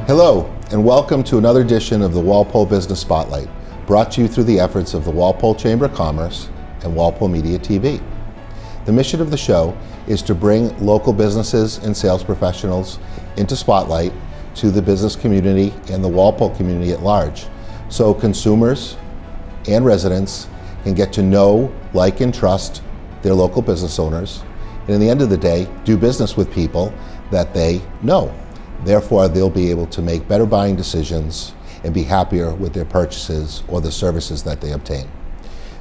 Hello, and welcome to another edition of the Walpole Business Spotlight, brought to you through the efforts of the Walpole Chamber of Commerce and Walpole Media TV. The mission of the show is to bring local businesses and sales professionals into spotlight to the business community and the Walpole community at large, so consumers and residents can get to know, like, and trust their local business owners, and in the end of the day, do business with people that they know. Therefore, they'll be able to make better buying decisions and be happier with their purchases or the services that they obtain.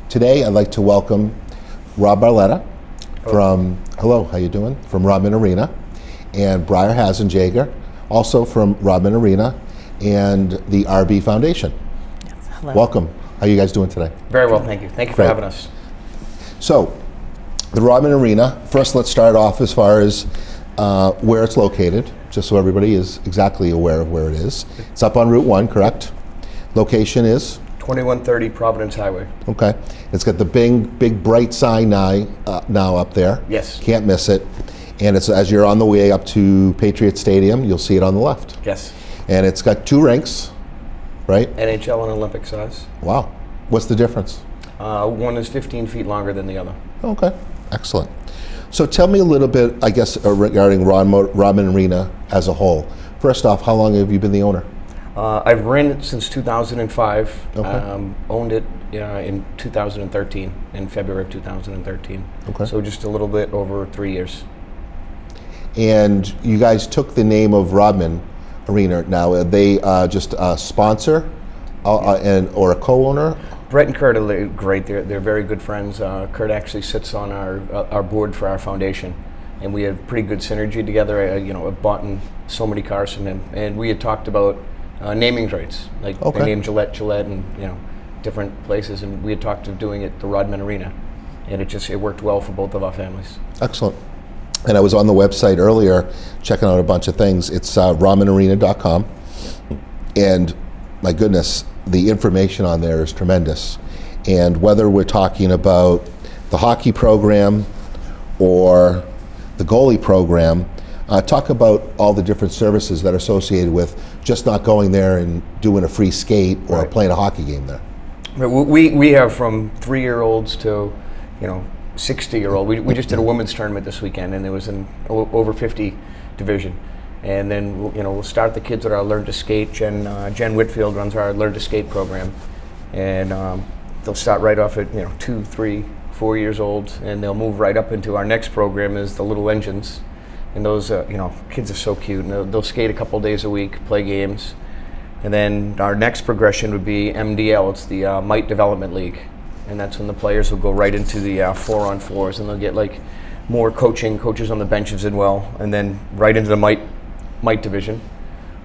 Today, I'd like to welcome Rob Barletta from, hello, how you doing? From Rodman Arena, and Briar Hasenjager, also from Rodman Arena and the RB Foundation. Yes, hello. Welcome. How are you guys doing today? Very well, thank you. Thank you for having us. So, the Rodman Arena, first let's start off as far as where it's located, just so everybody is exactly aware of where it is. It's up on Route 1, correct? Location is? 2130 Providence Highway. Okay. It's got the big bright sign now up there. Yes. Can't miss it. And it's as you're on the way up to Patriot Stadium, you'll see it on the left. Yes. And it's got two rinks, right? NHL and Olympic size. Wow. What's the difference? One is 15 feet longer than the other. Okay. Excellent. So tell me a little bit, I guess, regarding Rodman Arena as a whole. First off, how long have you been the owner? I've ran it since 2005. Okay. Owned it in 2013, in February of 2013. Okay. So just a little bit over 3 years. And you guys took the name of Rodman Arena. Now, are they just a sponsor or a co-owner? Brett and Kurt are great. They're very good friends. Kurt actually sits on our board for our foundation, and we have pretty good synergy together. I've bought so many cars from him, and we had talked about naming rights, like they named Gillette, and different places, and we had talked of doing it at the Rodman Arena, and it worked well for both of our families. Excellent. And I was on the website earlier checking out a bunch of things. It's rodmanarena.com, and my goodness, the information on there is tremendous. And whether we're talking about the hockey program or the goalie program, talk about all the different services that are associated with just not going there and doing a free skate or Right. playing a hockey game there. We have from 3-year-olds to 60-year-old. We just did a women's tournament this weekend, and there was an over 50 division. And then we'll start the kids with our Learn to Skate. Jen Whitfield runs our Learn to Skate program, and they'll start right off at 2, 3, 4 years old, and they'll move right up into our next program is the Little Engines, and those kids are so cute. And they'll skate a couple days a week, play games, and then our next progression would be MDL. It's the Might Development League, and that's when the players will go right into the 4-on-4s, and they'll get more coaches on the benches as well, and then right into the Might division,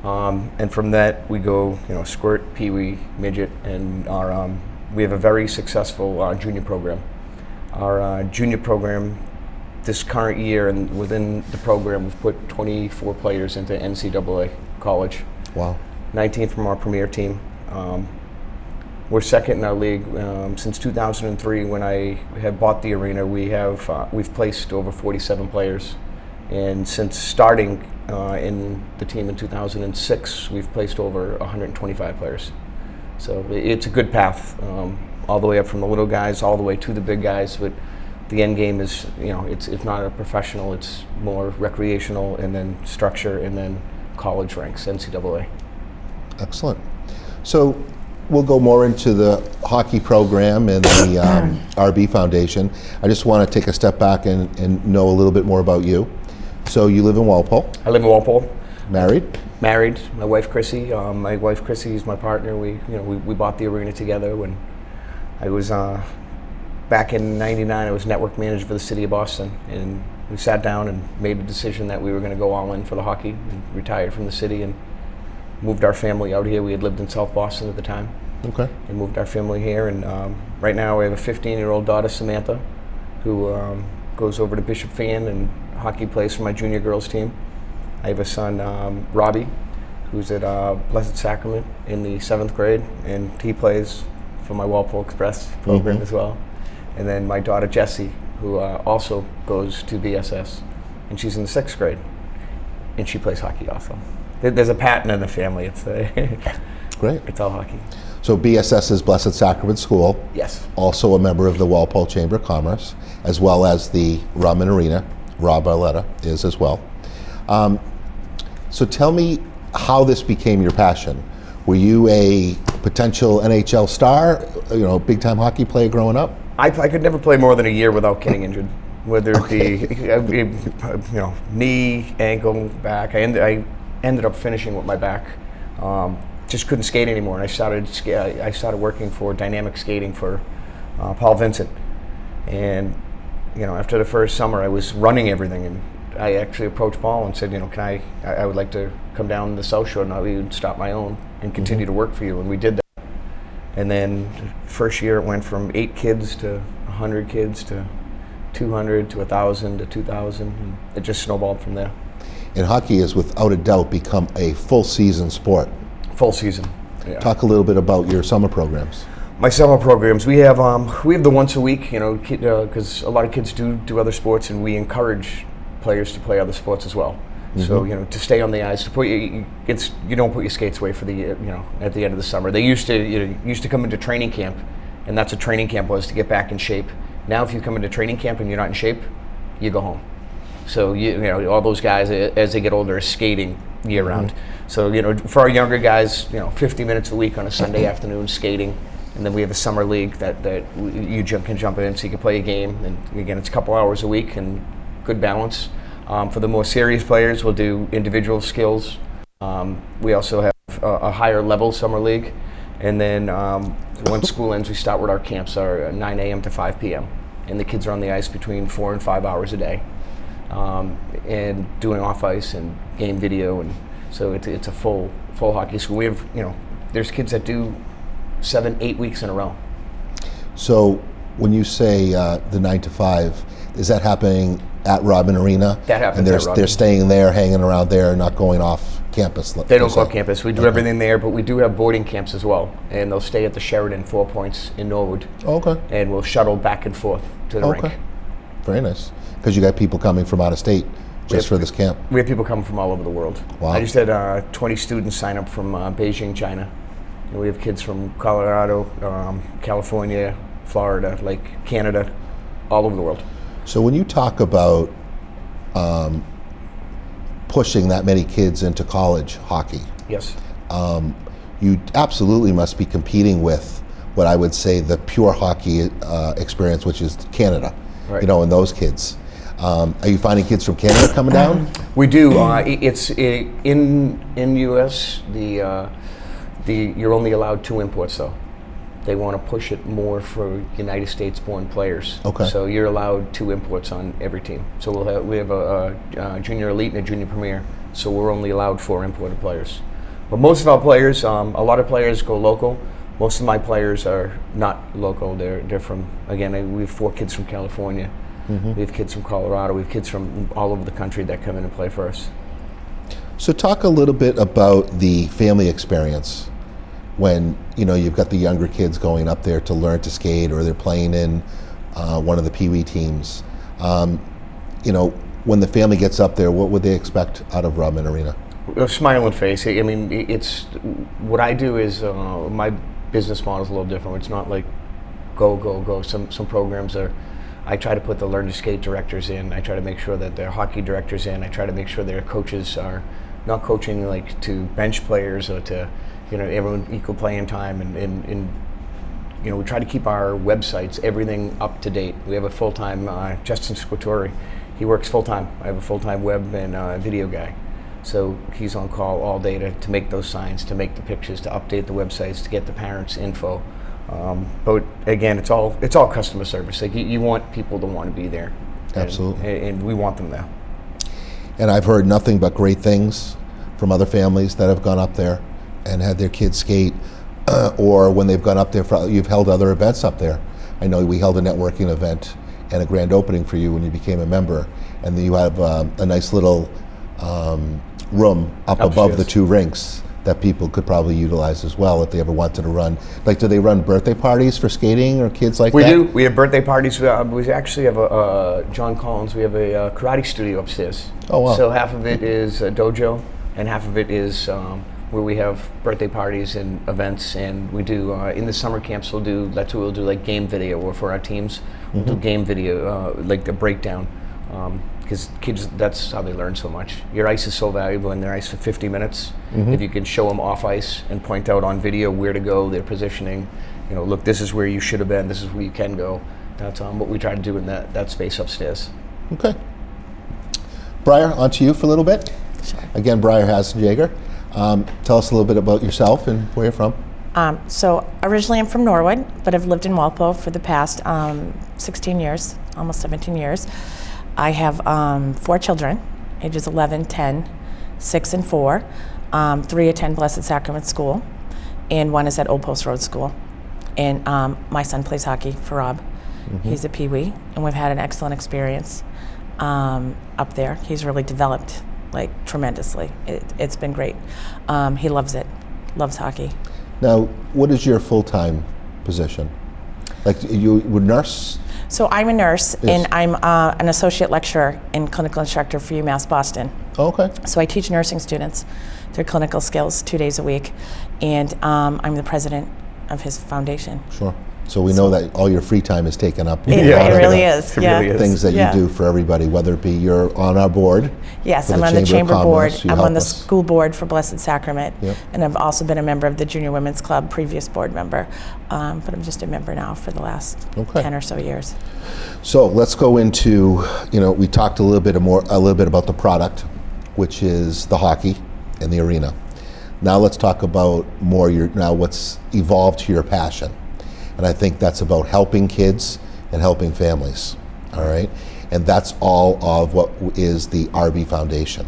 and from that we go squirt, peewee, midget, and we have a very successful junior program. Our junior program this current year, and within the program we've put 24 players into NCAA college. Wow. 19 from our premier team. We're second in our league. Since 2003, when I had bought the arena, we've placed over 47 players, and since starting in the team in 2006, we've placed over 125 players. So it's a good path, all the way up from the little guys all the way to the big guys. But the end game is, it's not a professional. It's more recreational, and then structure, and then college ranks, NCAA. Excellent. So we'll go more into the hockey program and the RB Foundation. I just want to take a step back and know a little bit more about you. So you live in Walpole? I live in Walpole. Married? Married. My wife Chrissy. My wife Chrissy is my partner. We bought the arena together when I was back in '99. I was network manager for the city of Boston, and we sat down and made a decision that we were going to go all in for the hockey, and retired from the city and moved our family out here. We had lived in South Boston at the time. Okay. And moved our family here, and right now we have a 15-year-old daughter, Samantha, who goes over to Bishop Fan and hockey plays for my junior girls team. I have a son, Robbie, who's at Blessed Sacrament in the 7th grade, and he plays for my Walpole Express program as well. And then my daughter, Jessie, who also goes to BSS, and she's in the 6th grade, and she plays hockey also. there's a pattern in the family. It's Great. it's all hockey. So BSS is Blessed Sacrament School. Yes. Also a member of the Walpole Chamber of Commerce, as well as the Rodman Arena. Rob Arletta is as well. So tell me how this became your passion. Were you a potential NHL star, big time hockey player growing up? I could never play more than a year without getting injured, whether it be knee, ankle, back. I ended up finishing with my back. Just couldn't skate anymore, and I started working for dynamic skating for Paul Vincent. And after the first summer, I was running everything, and I actually approached Paul and said, can I would like to come down the South Shore, and we would start my own and continue to work for you, and we did that. And then first year it went from 8 kids to 100 kids to 200 to 1,000 to 2,000, and it just snowballed from there. And hockey has without a doubt become a full season sport. Full season. Yeah. Talk a little bit about your summer programs. My summer programs, we have the once a week, because a lot of kids do other sports, and we encourage players to play other sports as well. Mm-hmm. So to stay on the ice, to put you don't put your skates away for the at the end of the summer. They used to come into training camp, and that's what training camp was, to get back in shape. Now, if you come into training camp and you're not in shape, you go home. So all those guys as they get older are skating year round. Mm-hmm. So for our younger guys, 50 minutes a week on a Sunday afternoon skating. And then we have a summer league that you can jump in, so you can play a game. And again, it's a couple hours a week and good balance. For the more serious players, we'll do individual skills. We also have a higher level summer league. And then once school ends, we start with our camps, are 9 a.m. to 5 p.m. And the kids are on the ice between 4 and 5 hours a day, and doing off ice and game video. And so it's a full hockey school. We have, there's kids that do 7-8 weeks in a row. So when you say the 9 to 5, is that happening at Rodman Arena? That happens and at Rodman. They're staying there, hanging around there, not going off campus? They don't go off campus. We do everything there, but we do have boarding camps as well. And they'll stay at the Sheridan 4 Points in Norwood. Okay. And we'll shuttle back and forth to the rink. Very nice. Because you got people coming from out of state just for this camp. We have people coming from all over the world. Wow. I just had 20 students sign up from Beijing, China. And we have kids from Colorado, California, Florida, Canada, all over the world. So when you talk about pushing that many kids into college hockey, yes, you absolutely must be competing with what I would say the pure hockey experience, which is Canada. Right. And those kids. Are you finding kids from Canada coming down? We do. It's in U.S. You're only allowed 2 imports, though. They want to push it more for United States-born players. Okay. So you're allowed 2 imports on every team. So we have a junior elite and a junior premier. So we're only allowed 4 imported players. But most of our players, a lot of players go local. Most of my players are not local. They're from, again, we have 4 kids from California. Mm-hmm. We have kids from Colorado. We have kids from all over the country that come in and play for us. So talk a little bit about the family experience when you've got the younger kids going up there to learn to skate, or they're playing in one of the Pee Wee teams. When the family gets up there, what would they expect out of Rodman Arena? A smiling face. I mean, it's what I do is my business model is a little different. It's not like go. Some programs are. I try to put the learn to skate directors in. I try to make sure that their hockey directors in. I try to make sure their coaches are not coaching to bench players or to everyone equal playing time, and we try to keep our websites, everything up to date. We have a full-time Justin Squattori. He works full-time. I have a full-time web and video guy. So he's on call all day to make those signs, to make the pictures, to update the websites, to get the parents' info. But again, it's all customer service. You want people to want to be there. Absolutely. And we want them there. And I've heard nothing but great things from other families that have gone up there and had their kids skate, or when they've gone up there, you've held other events up there. I know we held a networking event and a grand opening for you when you became a member, and then you have a nice little room up above the 2 rinks that people could probably utilize as well if they ever wanted to run. Do they run birthday parties for skating or kids like that? We do. We have birthday parties. We actually have John Collins. We have a karate studio upstairs. Oh, wow. So half of it is a dojo, and half of it is where we have birthday parties and events, and we do in the summer camps we'll do like game video, or for our teams we'll do game video, like the breakdown, because kids, that's how they learn so much. Your ice is so valuable in their ice for 50 minutes. If you can show them off ice and point out on video where to go, their positioning, look, this is where you should have been, this is where you can go. That's what we try to do in that space upstairs. Okay. Briar, on to you for a little bit. Sure. Again, Briar Hasenjager. Tell us a little bit about yourself and where you're from. So originally I'm from Norwood, but I've lived in Walpole for the past 16 years, almost 17 years. I have 4 children, ages 11, 10, 6, and 4. 3 attend Blessed Sacrament School, and 1 is at Old Post Road School. And my son plays hockey for Rob. He's a peewee, and we've had an excellent experience up there. He's really developed tremendously. It's been great. He loves it, loves hockey. Now, what is your full-time position? You would nurse? So I'm a nurse, Yes. and I'm an associate lecturer and clinical instructor for UMass Boston. Oh, okay. So I teach nursing students their clinical skills 2 days a week, and I'm the president of his foundation. Sure. So we know that all your free time is taken up. with It a lot of really the is. It Yeah. really is. Things that Yeah. you do for everybody, whether it be you're on our board. Yes, for I'm the on the Chamber of chamber board. Commerce. You I'm help on the us. school board for Blessed Sacrament, Yep. and I've also been a member of the Junior Women's Club, previous board member, but I'm just a member now for the last Okay. 10 or so years. So let's go into, we talked a little bit about the product, which is the hockey and the arena. Now let's talk about more what's evolved to your passion. And I think that's about helping kids and helping families, all right? And that's all of what is the RB Foundation.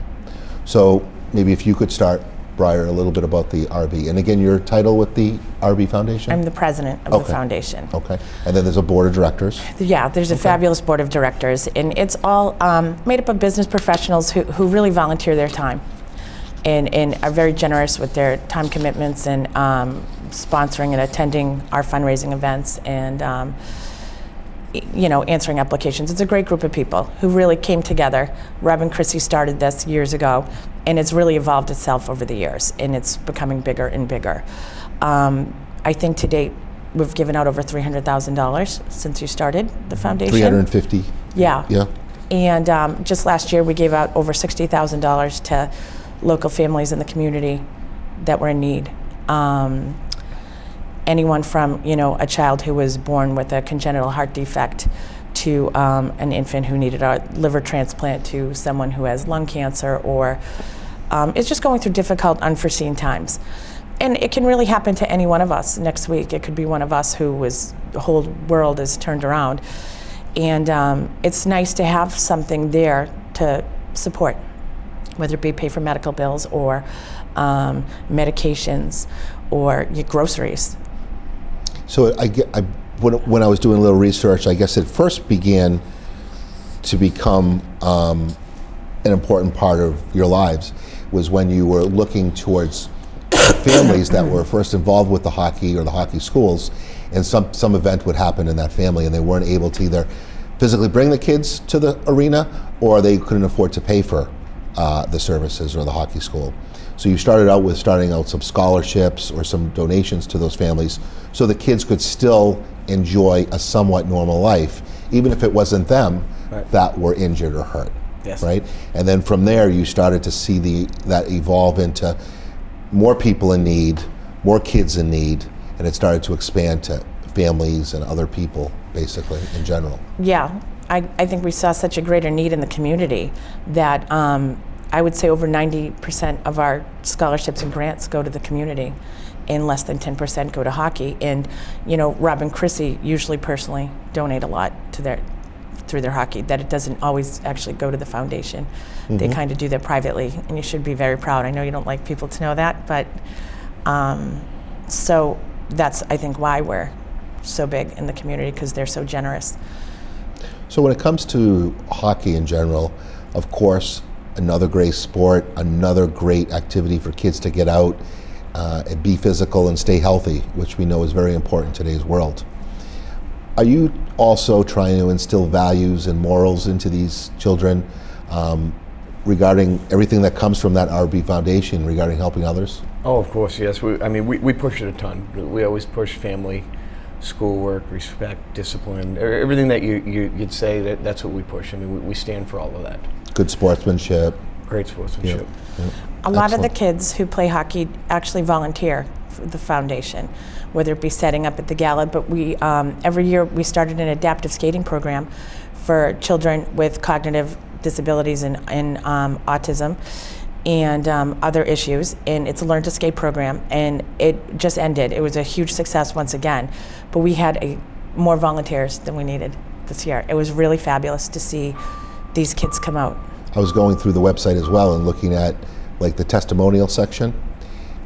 So maybe if you could start, Briar, a little bit about the RB. And again, your title with the RB Foundation? I'm the president of Okay. the foundation. Okay. And then there's a board of directors. Yeah, there's a fabulous board of directors, and it's all made up of business professionals who really volunteer their time and are very generous with their time commitments and sponsoring and attending our fundraising events and answering applications. It's a great group of people who really came together. Rob and Chrissy started this years ago, and it's really evolved itself over the years, and it's becoming bigger and bigger. I think to date, we've given out over $300,000 since you started the foundation. 350. Yeah. Yeah. And just last year, we gave out over $60,000 to local families in the community that were in need. Anyone from, a child who was born with a congenital heart defect to an infant who needed a liver transplant to someone who has lung cancer or is just going through difficult, unforeseen times. And it can really happen to any one of us next week. It could be one of us the whole world is turned around. And it's nice to have something there to support, whether it be pay for medical bills or medications or your groceries. So when I was doing a little research, I guess it first began to become an important part of your lives was when you were looking towards families that were first involved with the hockey or the hockey schools, and some event would happen in that family and they weren't able to either physically bring the kids to the arena or they couldn't afford to pay for the services or the hockey school. So you started out with some scholarships or some donations to those families so the kids could still enjoy a somewhat normal life, even if it wasn't them that were injured or hurt. Yes. Right? And then from there you started to see that evolve into more people in need, more kids in need, and it started to expand to families and other people, basically, in general. Yeah, I think we saw such a greater need in the community that I would say over 90% of our scholarships and grants go to the community, and less than 10% go to hockey. And Rob and Chrissy usually personally donate a lot to through their hockey, that it doesn't always actually go to the foundation. Mm-hmm. They kind of do that privately, and you should be very proud. I know you don't like people to know that, but so that's, I think, why we're so big in the community, because they're so generous. So when it comes to hockey in general, of course, another great sport, another great activity for kids to get out and be physical and stay healthy, which we know is very important in today's world. Are you also trying to instill values and morals into these children regarding everything that comes from that RB Foundation regarding helping others? Oh, of course, yes. We push it a ton. We always push family, schoolwork, respect, discipline, everything that you'd say, that's what we push. I mean, we stand for all of that. Good sportsmanship. Great sportsmanship. Yep. A lot of the Excellent. kids who play hockey actually volunteer for the foundation, whether it be setting up at the gala, but we, every year we started an adaptive skating program for children with cognitive disabilities and autism and other issues, and it's a learn to skate program, and it just ended. It was a huge success once again, but we had more volunteers than we needed this year. It was really fabulous to see these kids come out. I was going through the website as well and looking at like the testimonial section,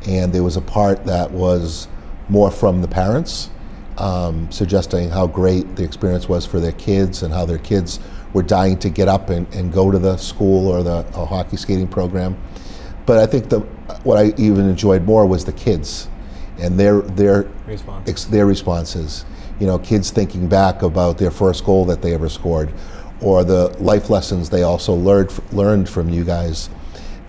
and there was a part that was more from the parents, suggesting how great the experience was for their kids and how their kids were dying to get up and go to the school or the hockey skating program. But I think what I even enjoyed more was the kids and their responses. You know, kids thinking back about their first goal that they ever scored, or the life lessons they also learned from you guys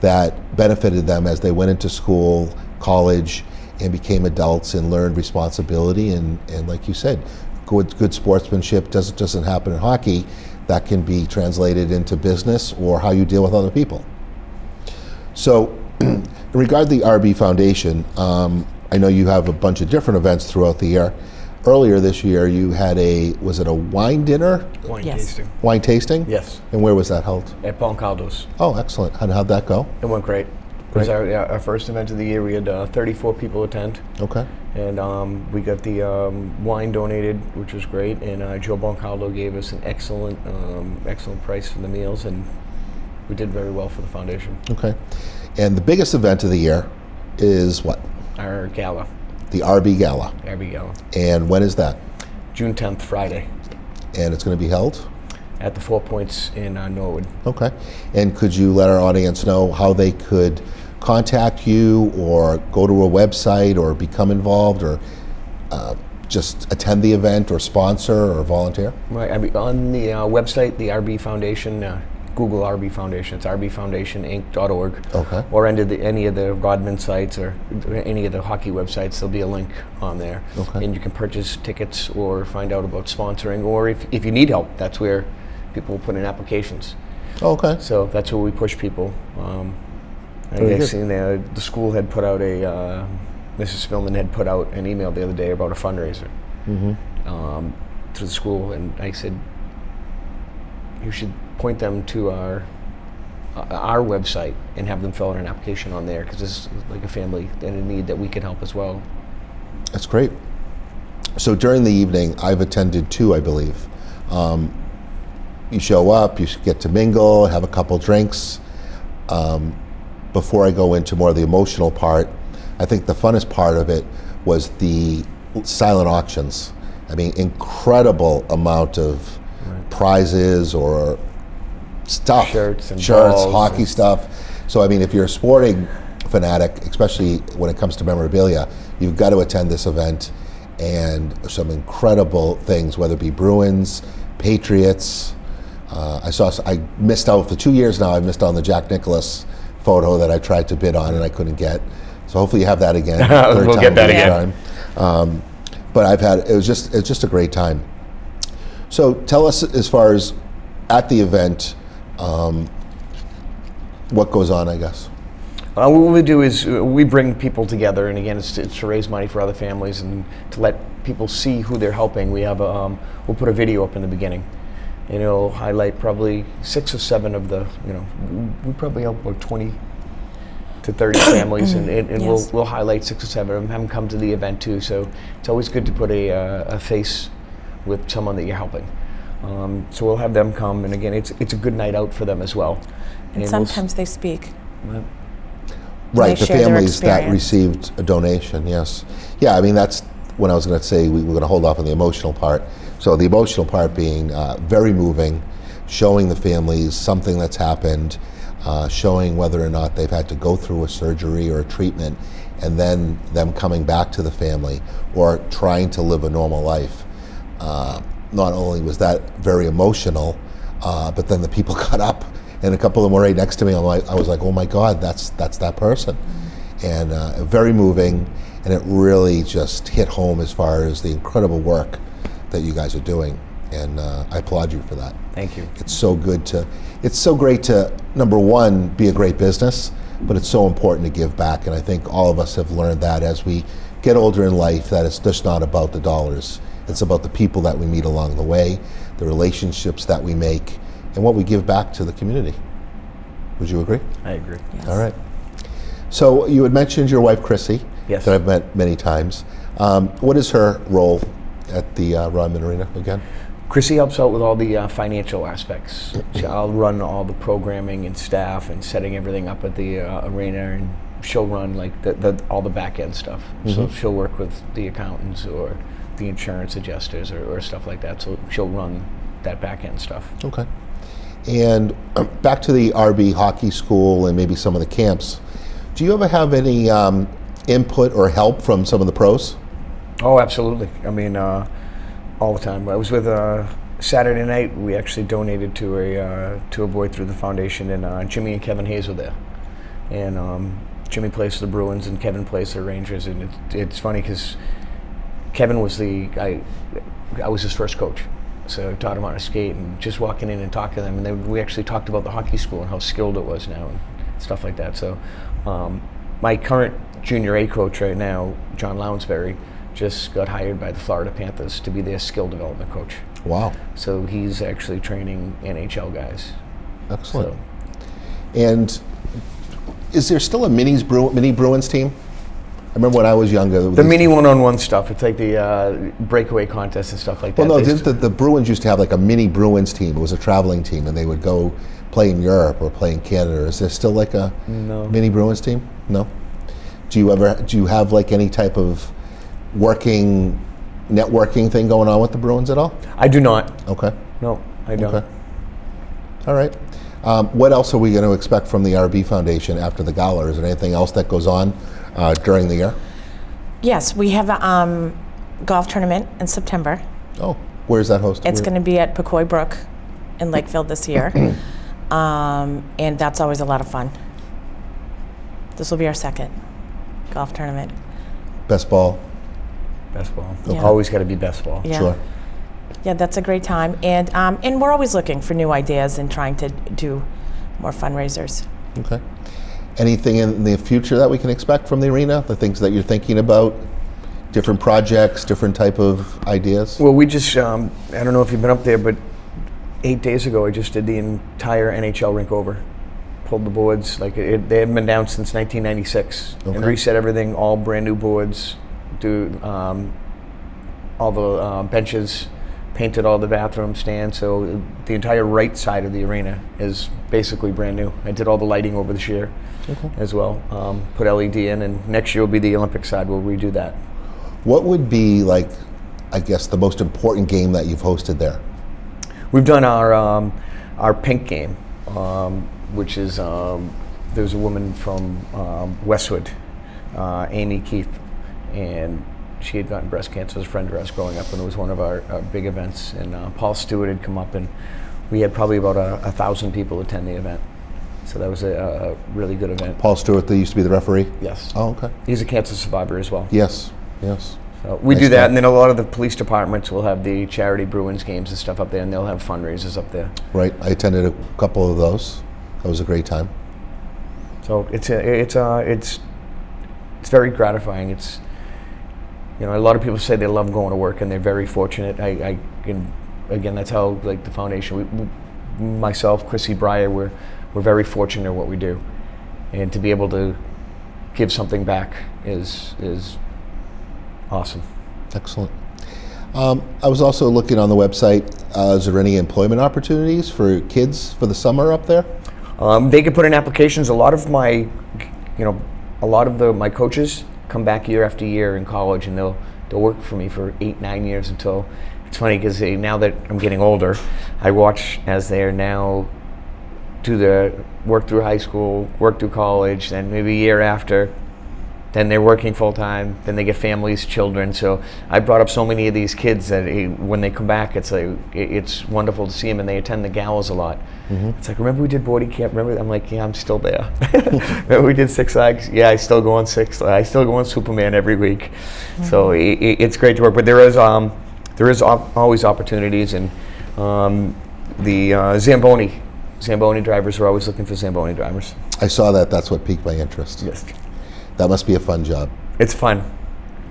that benefited them as they went into school, college, and became adults and learned responsibility. And like you said, good sportsmanship doesn't happen in hockey. That can be translated into business or how you deal with other people. So in regard to the RB Foundation, I know you have a bunch of different events throughout the year. Earlier this year, you had was it a wine dinner? Wine Yes. tasting. Wine tasting? Yes, And where was that held? at Poncaldo's. Oh, excellent. How'd that go? It went great. It was our first event of the year. We had 34 people attend. Okay. And we got the wine donated, which was great. And Joe Boncaldo gave us an excellent price for the meals, and we did very well for the foundation. Okay. And the biggest event of the year is what? Our gala, The RB Gala. RB Gala, And when is that? June 10th, Friday, And it's going to be held? at the 4 Points in Norwood. Okay. And could you let our audience know how they could contact you or go to a website or become involved or just attend the event or sponsor or volunteer? Right. I mean, on the website, the RB Foundation, Google RB Foundation. It's rbfoundationinc.org. Okay. Or any of the Rodman sites or any of the hockey websites, there'll be a link on there. Okay. And you can purchase tickets or find out about sponsoring. Or if you need help, that's where people will put in applications. Oh, okay. So that's where we push people. I Very guess good. the school had put out Mrs. Spillman had put out an email the other day about a fundraiser to the school, and I said, you should point them to our website and have them fill out an application on there, because this is like a family in a need that we can help as well. That's great. So during the evening, I've attended two, I believe. You show up, you get to mingle, have a couple drinks. Before I go into more of the emotional part, I think the funnest part of it was the silent auctions. I mean, incredible amount of prizes or stuff. Shirts and balls hockey and stuff. So, I mean, if you're a sporting fanatic, especially when it comes to memorabilia, you've got to attend this event. And some incredible things, whether it be Bruins, Patriots. I missed out for 2 years now. I've missed out on the Jack Nicklaus photo that I tried to bid on and I couldn't get. So hopefully you have that again. We'll get that again. But it was just a great time. So tell us, as far as at the event, what goes on, I guess. What we do is we bring people together, and again, it's to raise money for other families and to let people see who they're helping. We have we'll put a video up in the beginning, and it'll highlight probably 6 or 7 of the, we probably help about 20 to 30 families, and Yes. we'll highlight 6 or 7 of them, have them come to the event too. So it's always good to put a face with someone that you're helping. So we'll have them come, and again, it's a good night out for them as well. And we'll sometimes they speak. Right, the share their families that experience. received a donation, yes. Yeah, I mean, that's when I was going to say we were going to hold off on the emotional part. So the emotional part being very moving, showing the families something that's happened, showing whether or not they've had to go through a surgery or a treatment, and then them coming back to the family or trying to live a normal life. Not only was that very emotional, but then the people got up and a couple of them were right next to me. I was like, oh my God, that's that person. And very moving, and it really just hit home as far as the incredible work that you guys are doing. And I applaud you for that. Thank you. It's so great to, number one, be a great business, but it's so important to give back. And I think all of us have learned that as we get older in life, that it's just not about the dollars. It's about the people that we meet along the way, the relationships that we make, and what we give back to the community. Would you agree? I agree. Yes. All right. So you had mentioned your wife, Chrissy, Yes. that I've met many times. What is her role at the Rodman Arena again? Chrissy helps out with all the financial aspects. I'll run all the programming and staff and setting everything up at the arena, and she'll run like all the back end stuff. So she'll work with the accountants or the insurance adjusters or stuff like that. So she'll run that back end stuff. Okay. And back to the RB hockey school and maybe some of the camps. Do you ever have any input or help from some of the pros? Oh, absolutely. I mean, all the time. I was with Saturday night. We actually donated to a boy through the foundation, and Jimmy and Kevin Hayes were there. And Jimmy plays for the Bruins, and Kevin plays for the Rangers. And it's funny because Kevin was I was his first coach. So I taught him how to skate, and just walking in and talking to them. And then we actually talked about the hockey school and how skilled it was now and stuff like that. So my current junior A coach right now, John Lounsbury, just got hired by the Florida Panthers to be their skill development coach. Wow. So he's actually training NHL guys. Excellent. So, and is there still a mini Bruins team? I remember when I was younger. the mini one-on-one stuff, it's like the breakaway contest and stuff like that. Well, no, the Bruins used to have like a mini Bruins team. It was a traveling team, and they would go play in Europe or play in Canada. Is there still like a mini Bruins team? No. Do you have like any type of networking thing going on with the Bruins at all? I do not. Okay. No, I don't. Okay. All right. What else are we going to expect from the RB Foundation after the gala? Is there anything else that goes on during the year? Yes, we have a golf tournament in September. Oh, where's that hosted? It's going to be at Pecoy Brook in Lakeville this year. And that's always a lot of fun. This will be our second golf tournament. Best ball? Best ball. Yeah. Always got to be best ball. Yeah. Sure. Yeah, that's a great time. And we're always looking for new ideas and trying to do more fundraisers. Okay. Anything in the future that we can expect from the arena? The things that you're thinking about? Different projects, different type of ideas? Well, we just, I don't know if you've been up there, but 8 days ago I just did the entire NHL rink over. Pulled the boards, they haven't been down since 1996. Okay. And reset everything, all brand new boards, do all the benches, painted all the bathroom stands, so the entire right side of the arena is basically brand new. I did all the lighting over this year as well, put LED in, and next year will be the Olympic side, we'll redo that. What would be like, I guess, the most important game that you've hosted there? We've done our pink game, which is, there's a woman from Westwood, Amy Keith, and she had gotten breast cancer as a friend of ours growing up, and it was one of our big events. And Paul Stewart had come up, and we had probably about 1,000 people attend the event. So that was a really good event. Paul Stewart, that used to be the referee? Yes. Oh, okay. He's a cancer survivor as well. Yes, yes. So we Nice do that, guy. and then a lot of the police departments will have the charity Bruins games and stuff up there, and they'll have fundraisers up there. Right, I attended a couple of those. That was a great time. So it's very gratifying. It's, a lot of people say they love going to work, and they're very fortunate. Again, that's how the foundation. Myself, Chrissy Breyer, we're very fortunate in what we do, and to be able to give something back is awesome. Excellent. I was also looking on the website. Is there any employment opportunities for kids for the summer up there? They could put in applications. A lot of my coaches come back year after year in college, and they'll work for me for 8-9 years until. It's funny because now that I'm getting older, I watch as they're now do the work through high school, work through college, and maybe a year after, then they're working full time, then they get families, children. So I brought up so many of these kids that when they come back, it's like it's wonderful to see them, and they attend the galas a lot. It's like, remember we did boarding camp? Remember? I'm like, yeah, I'm still there. Remember we did Six Flags? Yeah, I still go on Six. I still go on Superman every week. So it's great to work, but there is always opportunities, and the Zamboni drivers are always looking for Zamboni drivers. I saw that. That's what piqued my interest. Yes. That must be a fun job. It's fun.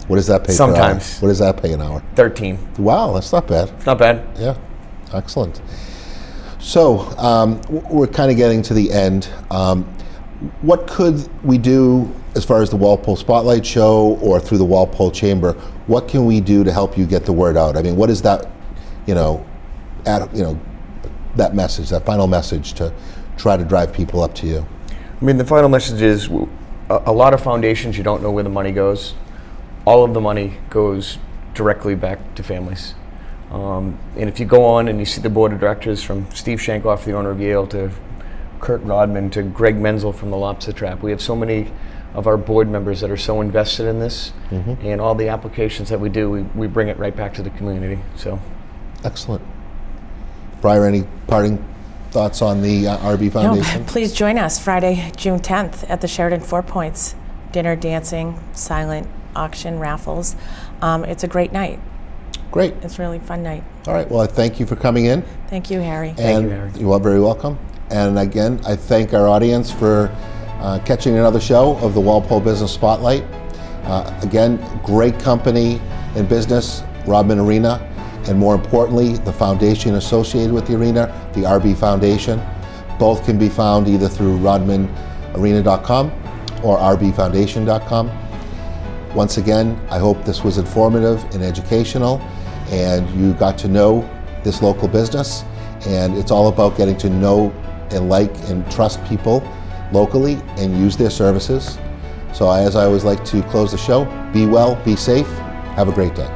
What does that pay Sometimes. per hour? What does that pay an hour? 13. Wow, that's not bad. It's not bad. Yeah, excellent. So we're kind of getting to the end. What could we do as far as the Walpole Spotlight Show or through the Walpole Chamber? What can we do to help you get the word out? I mean, what is that, that message, that final message to try to drive people up to you? I mean, the final message is a lot of foundations, you don't know where the money goes. All of the money goes directly back to families. And if you go on and you see the board of directors, from Steve Shankoff, the owner of Yale, to Kurt Rodman, to Greg Menzel from the Lobster Trap, we have so many of our board members that are so invested in this, and all the applications that we do, we bring it right back to the community. So, excellent. Briar, any parting thoughts on the RB Foundation? No, please join us Friday, June 10th at the Sheraton Four Points. Dinner, dancing, silent auction, raffles. It's a great night. Great. It's a really fun night. All right. Well, I thank you for coming in. Thank you, Harry. Thank you, Harry. You are very welcome. And again, I thank our audience for catching another show of the Walpole Business Spotlight. Again, great company and business, Rodman Arena, and more importantly, the foundation associated with the arena, the RB Foundation. Both can be found either through rodmanarena.com or rbfoundation.com. Once again, I hope this was informative and educational, and you got to know this local business. And it's all about getting to know and like and trust people locally and use their services. So as I always like to close the show, be well, be safe, have a great day.